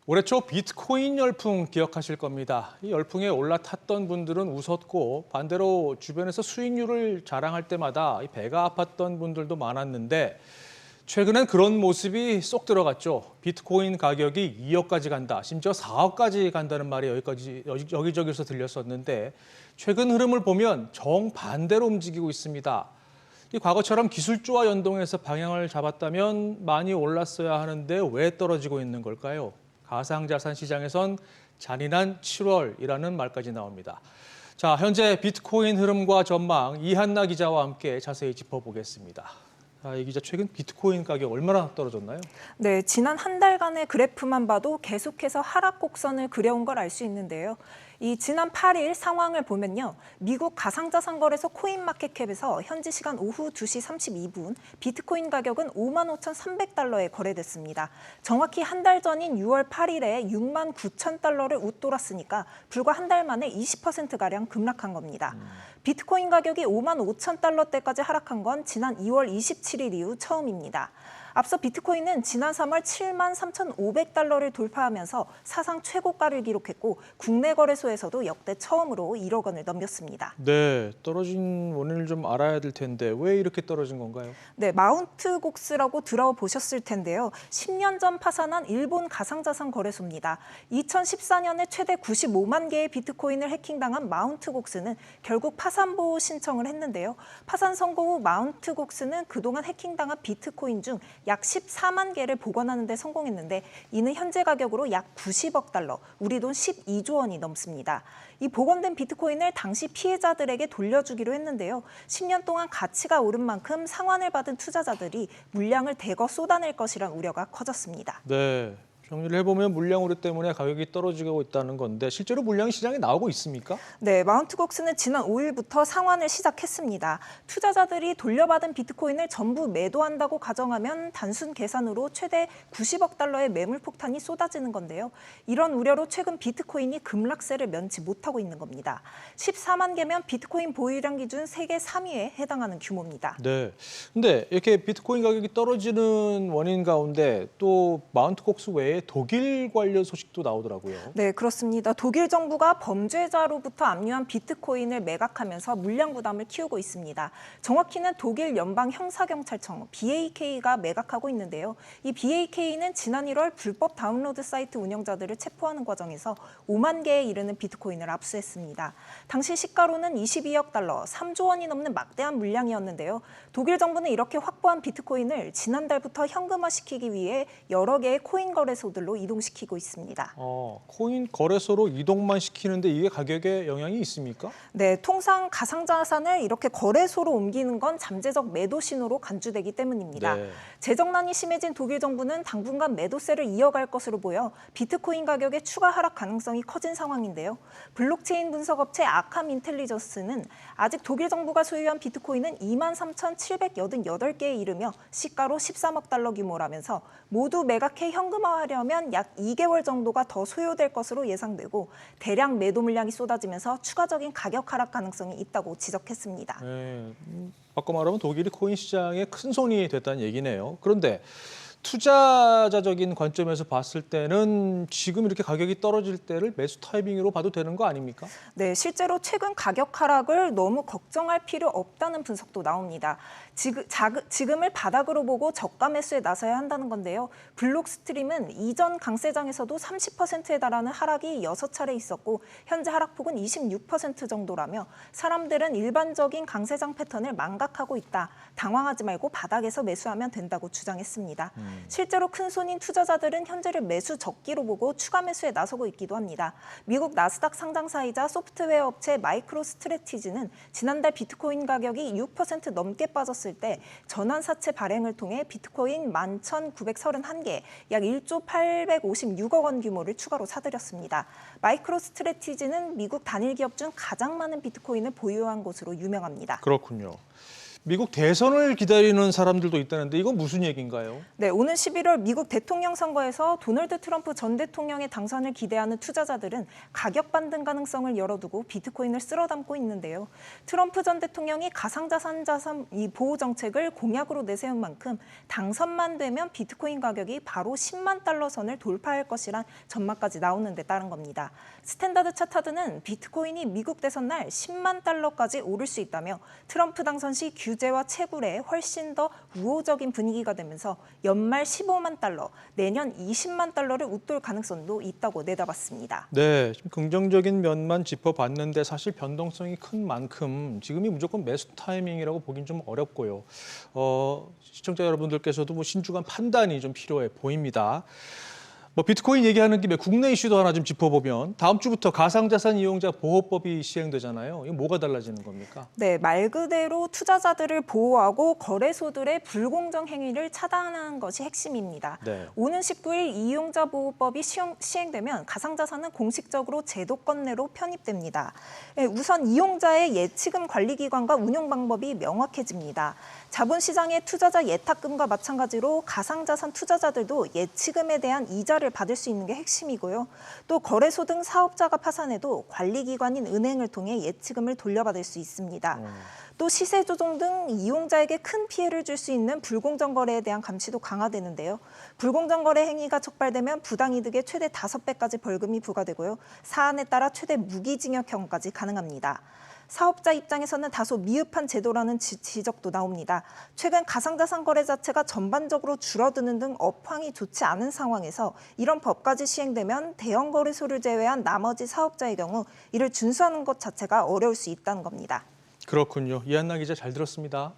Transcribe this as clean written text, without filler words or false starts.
올해 초 비트코인 열풍 기억하실 겁니다. 이 열풍에 올라탔던 분들은 웃었고 반대로 주변에서 수익률을 자랑할 때마다 배가 아팠던 분들도 많았는데 최근엔 그런 모습이 쏙 들어갔죠. 비트코인 가격이 2억까지 간다, 심지어 4억까지 간다는 말이 여기저기서 들렸었는데 최근 흐름을 보면 정반대로 움직이고 있습니다. 이 과거처럼 기술주와 연동해서 방향을 잡았다면 많이 올랐어야 하는데 왜 떨어지고 있는 걸까요? 가상자산 시장에선 잔인한 7월이라는 말까지 나옵니다. 자, 현재 비트코인 흐름과 전망 이한나 기자와 함께 자세히 짚어보겠습니다. 이 기자, 최근 비트코인 가격 얼마나 떨어졌나요? 네, 지난 한 달간의 그래프만 봐도 계속해서 하락 곡선을 그려온 걸 알 수 있는데요. 이 지난 8일 상황을 보면요. 미국 가상자산 거래소 코인마켓캡에서 현지 시간 오후 2시 32분 비트코인 가격은 55,300달러에 거래됐습니다. 정확히 한 달 전인 6월 8일에 69,000달러를 웃돌았으니까 불과 한 달 만에 20%가량 급락한 겁니다. 비트코인 가격이 55,000달러대까지 하락한 건 지난 2월 27일 이후 처음입니다. 앞서 비트코인은 지난 3월 73,500달러를 돌파하면서 사상 최고가를 기록했고 국내 거래소에서도 역대 처음으로 1억 원을 넘겼습니다. 네, 떨어진 원인을 좀 알아야 될 텐데 왜 이렇게 떨어진 건가요? 네, 마운트 곡스라고 들어보셨을 텐데요. 10년 전 파산한 일본 가상자산 거래소입니다. 2014년에 최대 95만 개의 비트코인을 해킹당한 마운트 곡스는 결국 파산 보호 신청을 했는데요. 파산 선고 후 마운트 곡스는 그동안 해킹당한 비트코인 중 약 14만 개를 복원하는 데 성공했는데 이는 현재 가격으로 약 90억 달러, 우리 돈 12조 원이 넘습니다. 이 복원된 비트코인을 당시 피해자들에게 돌려주기로 했는데요. 10년 동안 가치가 오른 만큼 상환을 받은 투자자들이 물량을 대거 쏟아낼 것이란 우려가 커졌습니다. 네, 정리를 해보면 물량 오류 때문에 가격이 떨어지고 있다는 건데 실제로 물량이 시장에 나오고 있습니까? 네, 마운트곡스는 지난 5일부터 상환을 시작했습니다. 투자자들이 돌려받은 비트코인을 전부 매도한다고 가정하면 단순 계산으로 최대 90억 달러의 매물 폭탄이 쏟아지는 건데요. 이런 우려로 최근 비트코인이 급락세를 면치 못하고 있는 겁니다. 14만 개면 비트코인 보유량 기준 세계 3위에 해당하는 규모입니다. 네, 근데 이렇게 비트코인 가격이 떨어지는 원인 가운데 또 마운트콕스 외에 독일 관련 소식도 나오더라고요. 네, 그렇습니다. 독일 정부가 범죄자로부터 압류한 비트코인을 매각하면서 물량 부담을 키우고 있습니다. 정확히는 독일 연방 형사경찰청 BAK가 매각하고 있는데요. 이 BAK는 지난 1월 불법 다운로드 사이트 운영자들을 체포하는 과정에서 5만 개에 이르는 비트코인을 압수했습니다. 당시 시가로는 22억 달러, 3조 원이 넘는 막대한 물량이었는데요. 독일 정부는 이렇게 확보한 비트코인을 지난달부터 현금화시키기 위해 여러 개의 코인 거래소들로 이동시키고 있습니다. 코인 거래소로 이동만 시키는데 이게 가격에 영향이 있습니까? 네, 통상 가상자산을 이렇게 거래소로 옮기는 건 잠재적 매도 신호로 간주되기 때문입니다. 네. 재정난이 심해진 독일 정부는 당분간 매도세를 이어갈 것으로 보여 비트코인 가격의 추가 하락 가능성이 커진 상황인데요. 블록체인 분석업체 아캄 인텔리전스는 아직 독일 정부가 소유한 비트코인은 23,788개에 이르며 시가로 13억 달러 규모라면서 모두 매각해 현금화하려면 약 2개월 정도가 더 소요될 것으로 예상되고 대량 매도 물량이 쏟아지면서 추가적인 가격 하락 가능성이 있다고 지적했습니다. 네, 바꿔 말하면 독일이 코인 시장에 큰 손이 됐다는 얘기네요. 그런데 투자자적인 관점에서 봤을 때는 지금 이렇게 가격이 떨어질 때를 매수 타이밍으로 봐도 되는 거 아닙니까? 네, 실제로 최근 가격 하락을 너무 걱정할 필요 없다는 분석도 나옵니다. 지금을 바닥으로 보고 저가 매수에 나서야 한다는 건데요. 블록스트림은 이전 강세장에서도 30%에 달하는 하락이 6차례 있었고 현재 하락폭은 26% 정도라며 사람들은 일반적인 강세장 패턴을 망각하고 있다. 당황하지 말고 바닥에서 매수하면 된다고 주장했습니다. 실제로 큰 손인 투자자들은 현재를 매수 적기로 보고 추가 매수에 나서고 있기도 합니다. 미국 나스닥 상장사이자 소프트웨어 업체 마이크로 스트래티지는 지난달 비트코인 가격이 6% 넘게 빠졌을 때 전환사채 발행을 통해 비트코인 11,931개, 약 1조 856억 원 규모를 추가로 사들였습니다. 마이크로 스트래티지는 미국 단일 기업 중 가장 많은 비트코인을 보유한 곳으로 유명합니다. 그렇군요. 미국 대선을 기다리는 사람들도 있다는데 이건 무슨 얘기인가요? 네, 오는 11월 미국 대통령 선거에서 도널드 트럼프 전 대통령의 당선을 기대하는 투자자들은 가격 반등 가능성을 열어두고 비트코인을 쓸어 담고 있는데요. 트럼프 전 대통령이 가상자산 보호 정책을 공약으로 내세운 만큼 당선만 되면 비트코인 가격이 바로 10만 달러 선을 돌파할 것이란 전망까지 나오는 데 따른 겁니다. 스탠다드 차타드는 비트코인이 미국 대선 날 10만 달러까지 오를 수 있다며 트럼프 당선 시 규제와 채굴에 훨씬 더 우호적인 분위기가 되면서 연말 15만 달러, 내년 20만 달러를 웃돌 가능성도 있다고 내다봤습니다. 네, 좀 긍정적인 면만 짚어봤는데 사실 변동성이 큰 만큼 지금이 무조건 매수 타이밍이라고 보긴 좀 어렵고요. 시청자 여러분들께서도 뭐 신중한 판단이 좀 필요해 보입니다. 뭐 비트코인 얘기하는 김에 국내 이슈도 하나 좀 짚어보면 다음 주부터 가상자산 이용자 보호법이 시행되잖아요. 이거 뭐가 달라지는 겁니까? 네, 말 그대로 투자자들을 보호하고 거래소들의 불공정 행위를 차단하는 것이 핵심입니다. 네. 오는 19일 이용자 보호법이 시행되면 가상자산은 공식적으로 제도권 내로 편입됩니다. 우선 이용자의 예치금 관리기관과 운용 방법이 명확해집니다. 자본시장의 투자자 예탁금과 마찬가지로 가상자산 투자자들도 예치금에 대한 이자를 받을 수 있는 게 핵심이고요. 또 거래소 등 사업자가 파산해도 관리기관인 은행을 통해 예치금을 돌려받을 수 있습니다. 또 시세 조종 등 이용자에게 큰 피해를 줄 수 있는 불공정 거래에 대한 감시도 강화되는데요. 불공정 거래 행위가 적발되면 부당이득의 최대 5배까지 벌금이 부과되고요. 사안에 따라 최대 무기징역형까지 가능합니다. 사업자 입장에서는 다소 미흡한 제도라는 지적도 나옵니다. 최근 가상자산 거래 자체가 전반적으로 줄어드는 등 업황이 좋지 않은 상황에서 이런 법까지 시행되면 대형 거래소를 제외한 나머지 사업자의 경우 이를 준수하는 것 자체가 어려울 수 있다는 겁니다. 그렇군요. 이한나 기자 잘 들었습니다.